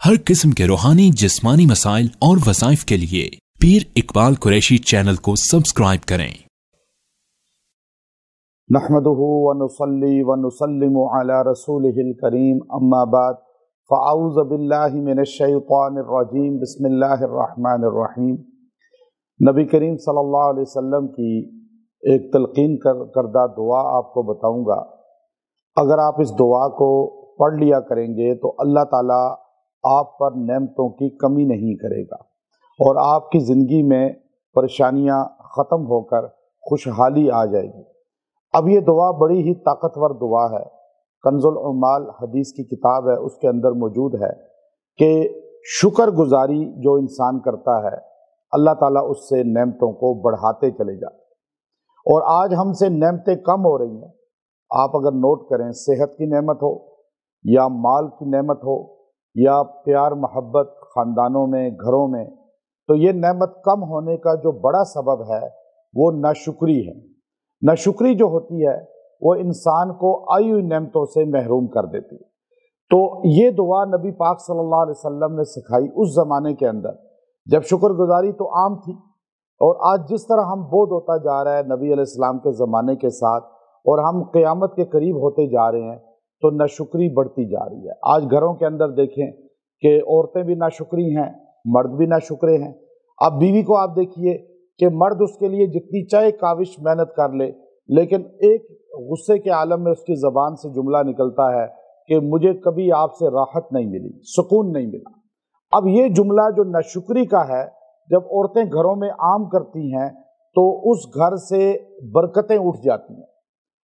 हर किस्म के रूहानी जिस्मानी मसाइल और वज़ाइफ के लिए पीर इकबाल कुरैशी चैनल को सब्सक्राइब करें। नहमदुहु व नुसल्ली व नुसल्लिमु अला रसूलिहिल करीम अम्मा बाद फ़अऊज़ु बिल्लाहि मिनश शैतानिर रजीम बिस्मिल्लाहिर रहमानिर रहीम। नबी करीम सल्लल्लाहु अलैहि वसल्लम की एक तलकीन करदा दुआ आपको बताऊंगा। अगर आप इस दुआ को पढ़ लिया करेंगे तो अल्लाह ताला आप पर नेमतों की कमी नहीं करेगा और आपकी ज़िंदगी में परेशानियां ख़त्म होकर खुशहाली आ जाएगी। अब ये दुआ बड़ी ही ताकतवर दुआ है। कंजुल उम्माल हदीस की किताब है, उसके अंदर मौजूद है कि शुक्रगुजारी जो इंसान करता है अल्लाह ताला उससे नेमतों को बढ़ाते चले जाते। और आज हमसे नेमतें कम हो रही हैं। आप अगर नोट करें, सेहत की नेमत हो या माल की नेमत हो या प्यार मोहब्बत ख़ानदानों में, घरों में, तो ये नेमत कम होने का जो बड़ा सबब है वो नाशुक्री है। नाशुक्री जो होती है वो इंसान को आई हुई नेमतों से महरूम कर देती है। तो ये दुआ नबी पाक सल्लल्लाहु अलैहि वसल्लम ने सिखाई उस ज़माने के अंदर जब शुक्रगुजारी तो आम थी। और आज जिस तरह हम बोध होता जा रहा है नबी अलैहिस्सलाम के ज़माने के साथ और हम क़यामत के करीब होते जा रहे हैं तो नाशुक्री बढ़ती जा रही है। आज घरों के अंदर देखें कि औरतें भी नाशुक्री हैं, मर्द भी नाशुक्रे हैं। अब बीवी को आप देखिए कि मर्द उसके लिए जितनी चाहे काविश मेहनत कर ले, लेकिन एक गुस्से के आलम में उसकी ज़बान से जुमला निकलता है कि मुझे कभी आपसे राहत नहीं मिली, सुकून नहीं मिला। अब ये जुमला जो नाशुक्री का है, जब औरतें घरों में आम करती हैं तो उस घर से बरकतें उठ जाती हैं,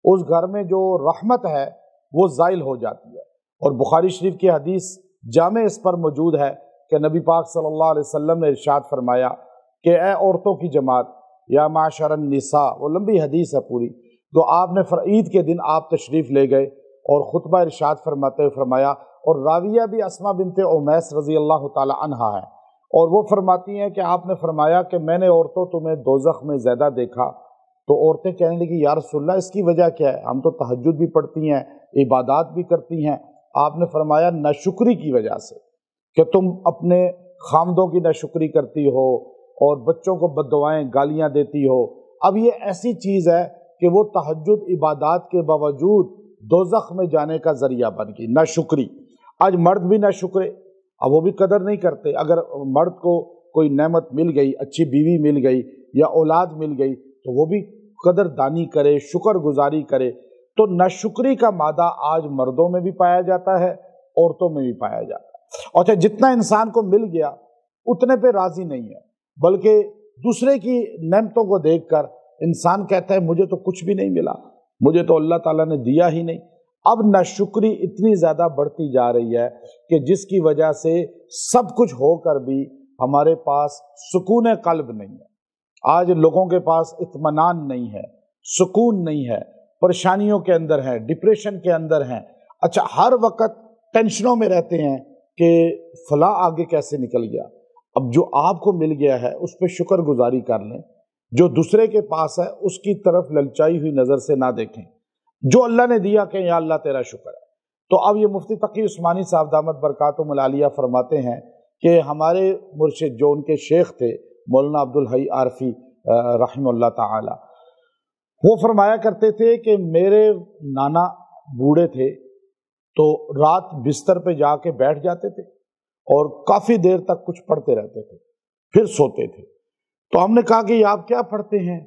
उस घर में जो रहमत है वो ज़ाइल हो जाती है। और बुखारी शरीफ की हदीस जामे इस पर मौजूद है कि नबी पाक सल्लल्लाहु अलैहि वसल्लम ने इरशाद फरमाया कि ए औरतों की जमात, या माशरन निसा, वो लंबी हदीस है पूरी। तो आपने ईद के दिन आप तशरीफ़ ले गए और खुतबा इरशाद फरमाते हुए फरमाया, और राविया भी अस्मा बिनते उमैस रज़ी अल्लाह ताला अन्हा है, और वो फरमाती हैं कि आपने फरमाया कि मैंने औरतों तुम्हें दोज़ख में ज़्यादा देखा। तो औरतें कहने लगी, या रसूलल्लाह इसकी वजह क्या है? हम तो तहज्जुद भी पढ़ती हैं, इबादत भी करती हैं। आपने फरमाया नाशुक्री की वजह से, कि तुम अपने खामदों की नाशुक्री करती हो और बच्चों को बद्दुआएं गालियां देती हो। अब ये ऐसी चीज़ है कि वो तहज्जुद इबादत के बावजूद दोज़ख में जाने का ज़रिया बन गई, नाशुक्री। आज मर्द भी नाशुक्रे, अब वो भी कदर नहीं करते। अगर मर्द को कोई नेमत मिल गई, अच्छी बीवी मिल गई या औलाद मिल गई, तो वो भी कदरदानी करे, शुक्रगुजारी करे। तो नाशुक्री का मादा आज मर्दों में भी पाया जाता है, औरतों में भी पाया जाता है। और जितना इंसान को मिल गया उतने पे राजी नहीं है, बल्कि दूसरे की नेमतों को देखकर इंसान कहता है मुझे तो कुछ भी नहीं मिला, मुझे तो अल्लाह ताला ने दिया ही नहीं। अब नाशुक्री इतनी ज़्यादा बढ़ती जा रही है कि जिसकी वजह से सब कुछ होकर भी हमारे पास सुकून कल्ब नहीं है। आज लोगों के पास इत्मीनान नहीं है, सुकून नहीं है, परेशानियों के अंदर हैं, डिप्रेशन के अंदर हैं। अच्छा, हर वक्त टेंशनों में रहते हैं कि फला आगे कैसे निकल गया। अब जो आपको मिल गया है उस पर शुक्रगुजारी कर लें, जो दूसरे के पास है उसकी तरफ ललचाई हुई नज़र से ना देखें। जो अल्लाह ने दिया कि या अल्लाह तेरा शुक्र है। तो अब ये मुफ्ती तकी उस्मानी साहब दामत बरकातुहुल आलिया फरमाते हैं कि हमारे मुर्शिद जो उनके शेख थे मौलाना अब्दुल हई आरफी रहमतुल्लाह ताला, वो फरमाया करते थे कि मेरे नाना बूढ़े थे तो रात बिस्तर पे जाके बैठ जाते थे और काफ़ी देर तक कुछ पढ़ते रहते थे, फिर सोते थे। तो हमने कहा कि आप क्या पढ़ते हैं?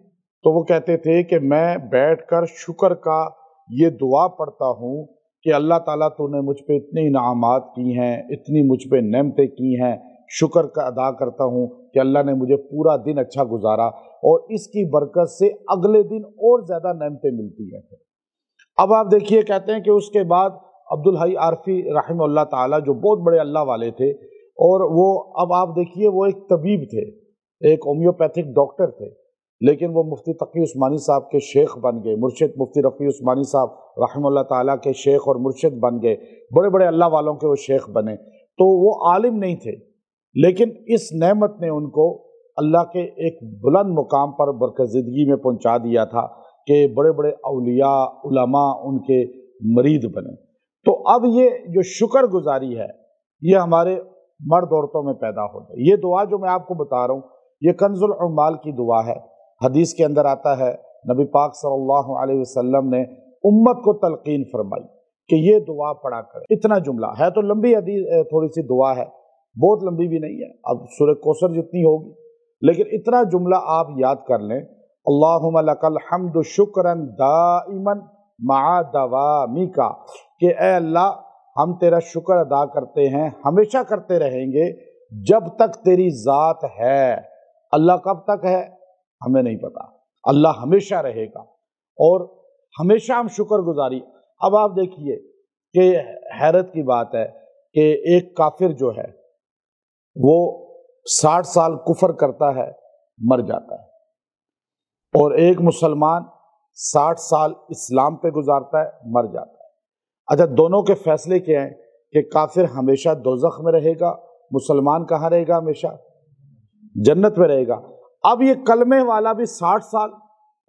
तो वो कहते थे कि मैं बैठकर शुक्र का ये दुआ पढ़ता हूँ कि अल्लाह ताला तूने मुझ पे इतने इनामात की हैं, इतनी मुझ पे नेमतें की हैं, शुक्र का अदा करता हूँ कि अल्लाह ने मुझे पूरा दिन अच्छा गुजारा और इसकी बरकत से अगले दिन और ज़्यादा नेमतें मिलती हैं। अब आप देखिए, कहते हैं कि उसके बाद अब्दुल हई आरफी रहमतुल्लाह ताला जो बहुत बड़े अल्लाह वाले थे, और वो अब आप देखिए वो एक तबीब थे, एक होम्योपैथिक डॉक्टर थे, लेकिन वो मुफ्ती तकी उस्मानी साहब के शेख बन गए, मुर्शिद मुफ्ती रफ़ी उस्मानी साहब रहमतुल्लाह ताला के शेख और मुर्शिद बन गए, बड़े बड़े अल्लाह वालों के वो शेख बने। तो वो आलिम नहीं थे, लेकिन इस नेमत ने उनको अल्लाह के एक बुलंद मुकाम पर बरकज़िदगी में पहुंचा दिया था कि बड़े बड़े औलिया उलमा उनके मरीद बने। तो अब ये जो शुक्रगुजारी है ये हमारे مرد عورتوں میں پیدا ہو جائے۔ یہ دعا جو میں آپ کو بتا رہا ہوں یہ کنز العمال کی دعا ہے۔ حدیث کے اندر آتا ہے نبی پاک صلی اللہ علیہ وسلم نے امت کو تلقین فرمائی کہ یہ دعا پڑھا کرے۔ اتنا جملہ ہے تو لمبی حدیث تھوڑی سی دعا ہے، بہت لمبی بھی نہیں ہے، اب سورہ کوثر جتنی ہوگی، لیکن اتنا جملہ آپ یاد کر لیں، اللہم لک الحمد شکرا دائما مع دوامیک، کہ اے اللہ ہم تیرا شکر ادا کرتے ہیں، ہمیشہ کرتے رہیں گے جب تک تیری ذات ہے۔ اللہ کب تک ہے ہمیں نہیں پتا، اللہ ہمیشہ رہے گا اور ہمیشہ ہم شکر گزاری۔ اب آپ دیکھیے کہ حیرت کی بات ہے کہ ایک کافر جو ہے وہ 60 سال کفر کرتا ہے، مر جاتا ہے، اور ایک مسلمان 60 سال اسلام پہ گزارتا ہے، مر جاتا ہے۔ اچھا، دونوں کے فیصلے کیا ہیں کہ کافر ہمیشہ دوزخ میں رہے گا، مسلمان کہاں رہے گا؟ ہمیشہ جنت میں رہے گا۔ اب یہ کلمے والا بھی 60 سال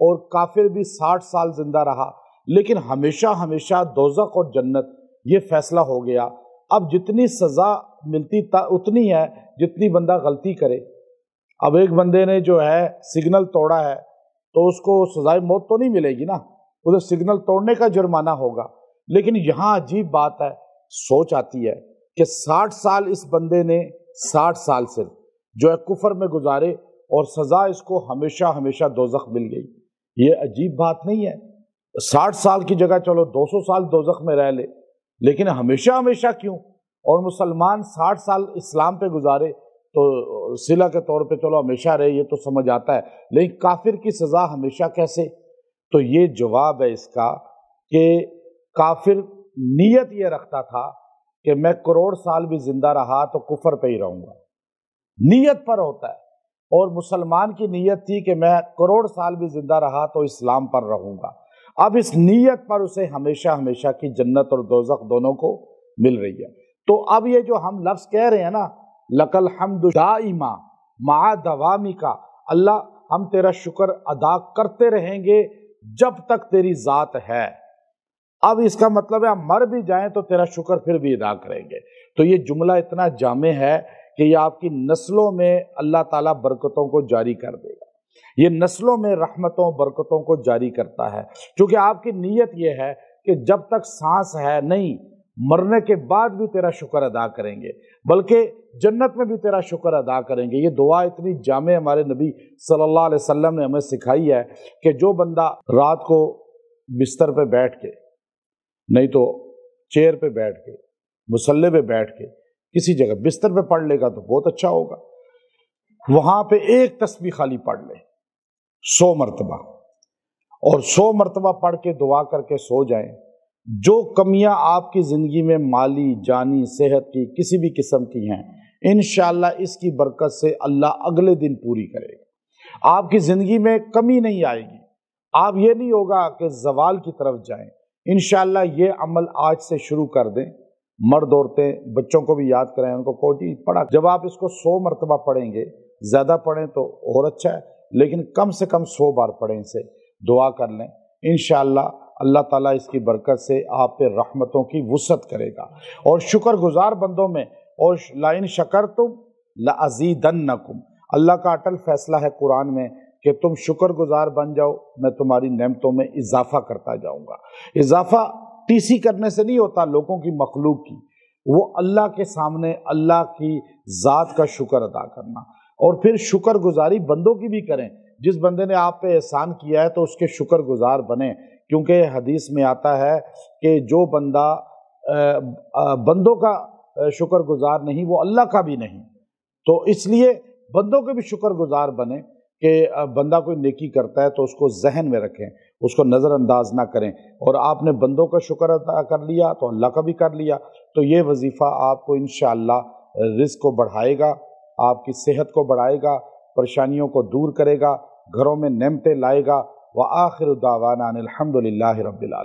اور کافر بھی 60 سال زندہ رہا، لیکن ہمیشہ ہمیشہ دوزخ اور جنت، یہ فیصلہ ہو گیا۔ اب جتنی سزا ملتی اتنی ہے جتنی بندہ غلطی کرے۔ اب ایک بندے نے جو ہے سگنل توڑا ہے تو اس کو سزائے موت تو نہیں ملے گی نا، اسے سگنل توڑنے کا جرمانہ ہوگا۔ لیکن یہاں عجیب بات ہے، سوچ آتی ہے کہ 60 سال اس بندے نے 60 سال سے جو ہے کفر میں گزارے اور سزا اس کو ہمیشہ ہمیشہ دوزخ مل گئی۔ یہ عجیب بات نہیں ہے؟ 60 سال کی جگہ چلو 200 سال دوزخ میں رہ لے، لیکن ہمیشہ ہمیشہ کیوں؟ اور مسلمان 60 سال اسلام پہ گزارے تو صلہ کے طور پہ چلو ہمیشہ رہے، یہ تو سمجھ آتا ہے، لیکن کافر کی سزا ہمیشہ کیسے؟ تو یہ جواب ہے اس کا کہ کافر نیت یہ رکھتا تھا کہ میں کروڑ سال بھی زندہ رہا تو کفر پہ ہی رہوں گا، نیت پر ہوتا ہے، اور مسلمان کی نیت تھی کہ میں کروڑ سال بھی زندہ رہا تو اسلام پر رہوں گا۔ اب اس نیت پر اسے ہمیشہ ہمیشہ کی جنت اور دوزخ دونوں کو مل رہی ہے۔ تو اب یہ جو ہم لفظ کہہ رہے ہیں نا، لک الحمد دائما مع دوامیک، اللہ ہم تیرا شکر ادا کرتے رہیں گے جب تک تیری ذات ہے۔ اب اس کا مطلب ہے ہم مر بھی جائیں تو تیرا شکر پھر بھی ادا کریں گے۔ تو یہ جملہ اتنا جامع ہے کہ یہ آپ کی نسلوں میں اللہ تعالیٰ برکتوں کو جاری کر دے گا، یہ نسلوں میں رحمتوں برکتوں کو جاری کرتا ہے، کیونکہ آپ کی نیت یہ ہے کہ جب تک سانس ہے نہیں، مرنے کے بعد بھی تیرا شکر ادا کریں گے، بلکہ جنت میں بھی تیرا شکر ادا کریں گے۔ یہ دعا اتنی جامع ہمارے نبی صلی اللہ علیہ وسلم نے ہمیں سکھائی ہے کہ جو بندہ رات کو بستر پہ بیٹھ کے، نہیں تو چیئر پہ بیٹھ کے، مصلے پہ بیٹھ کے، کسی جگہ بستر پہ پڑھ لے گا تو بہت اچھا ہوگا، وہاں پہ ایک تسبیح خالی پڑھ لے 100 مرتبہ، اور 100 مرتبہ پڑھ کے دعا کر کے سو جائیں۔ جو کمیاں آپ کی زندگی میں مالی، جانی، صحت کی، کسی بھی قسم کی ہیں، انشاءاللہ اس کی برکت سے اللہ اگلے دن پوری کرے گا۔ آپ کی زندگی میں کمی نہیں آئے گی، آپ یہ نہیں ہوگا کہ زوال کی طرف جائیں۔ انشاءاللہ یہ عمل آج سے شروع کر دیں، مرد عورتیں بچوں کو بھی یاد کریں، ان کو کہو جی پڑھا، جب آپ اس کو 100 مرتبہ پڑھیں گے، زیادہ پڑھیں تو اور اچھا ہے، لیکن کم سے کم 100 بار پڑھیں، سے دعا کر لیں، انشاءاللہ اللہ تعالیٰ اس کی برکت سے آپ پہ رحمتوں کی وسعت کرے گا۔ اور شکر گزار بندوں میں، اور لَإِن شَكَرْتُمْ لَأَزِيدَنَّكُمْ، اللہ کا اٹل فیصلہ ہے قرآن میں کہ تم شکر گزار بن جاؤ، میں تمہاری نعمتوں میں اضافہ کرتا جاؤں گا۔ اضافہ ٹی سی کرنے سے نہیں ہوتا، لوگوں کی، مخلوق کی، وہ اللہ کے سامنے اللہ کی ذات کا شکر ادا کرنا، اور پھر شکر گزاری بندوں کی بھی کریں۔ جس بندے نے آپ پہ احسان کیا ہے تو اس کے شکر گزار بنیں، کیونکہ حدیث میں آتا ہے کہ جو بندہ بندوں کا شکر گزار نہیں، وہ اللہ کا بھی نہیں۔ تو اس لیے بندوں کے بھی شکر گزار بنیں کہ بندہ کوئی نیکی کرتا ہے تو اس کو ذہن میں رکھیں، اس کو نظر انداز نہ کریں، اور آپ نے بندوں کا شکر ادا کر لیا تو اللہ کا بھی کر لیا۔ تو یہ وظیفہ آپ کو انشاءاللہ رزق کو بڑھائے گا، آپ کی صحت کو بڑھائے گا، پریشانیوں کو دور کرے گا، گھروں میں نعمتیں لائے گا۔ وآخر دعوانا ان الحمد للہ رب العالمین۔